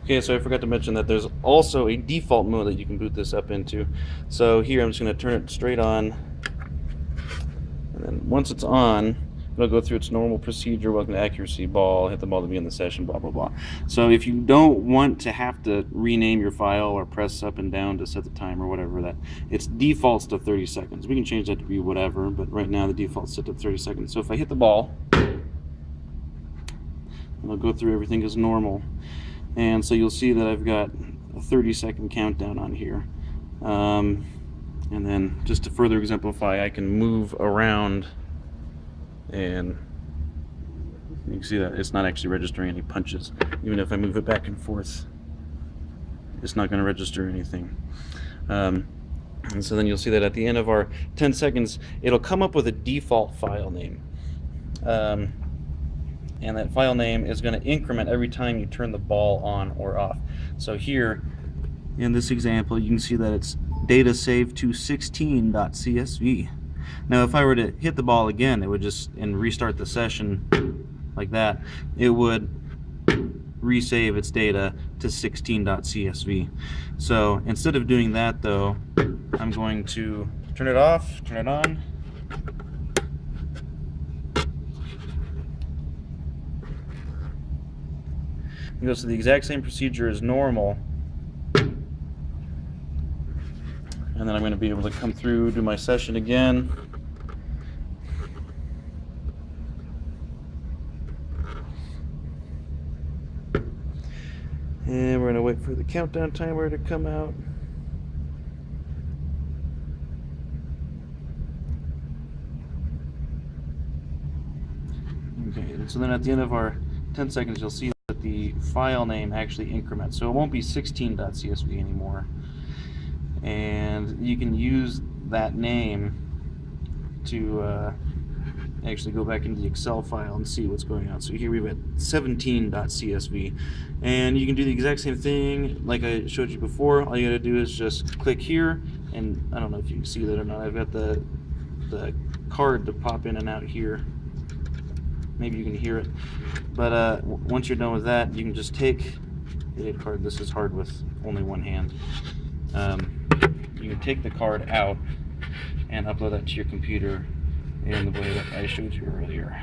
Okay, so I forgot to mention that there's also a default mode that you can boot this up into. So here I'm just going to turn it straight on, and then once it's on, it'll go through its normal procedure. Welcome to accuracy ball, hit the ball to begin the session, blah blah blah. So if you don't want to have to rename your file or press up and down to set the time or whatever, that its defaults to 30 seconds. We can change that to be whatever, but right now the default's set to 30 seconds. So if I hit the ball, it'll go through everything as normal. And so you'll see that I've got a 30-second countdown on here. And then just to further exemplify, I can move around, and you can see that it's not actually registering any punches. Even if I move it back and forth, it's not going to register anything. And so then you'll see that at the end of our 10 seconds, it'll come up with a default file name. And that file name is going to increment every time you turn the ball on or off. So here, in this example, you can see that it's data saved to 16.csv. Now if I were to hit the ball again, it would just, and restart the session like that, it would resave its data to 16.csv. So instead of doing that though, I'm going to turn it off, turn it on. It goes through the exact same procedure as normal, and then I'm going to be able to come through, do my session again. And we're going to wait for the countdown timer to come out. Okay, so then at the end of our 10 seconds, you'll see that the file name actually increments. So it won't be 16.csv anymore. And you can use that name to actually go back into the Excel file and see what's going on. So here we've got 17.csv. And you can do the exact same thing like I showed you before. All you gotta do is just click here, and I don't know if you can see that or not. I've got the card to pop in and out here. Maybe you can hear it, but once you're done with that, you can just take the card. This is hard with only one hand. You can take the card out and upload that to your computer in the way that I showed you earlier.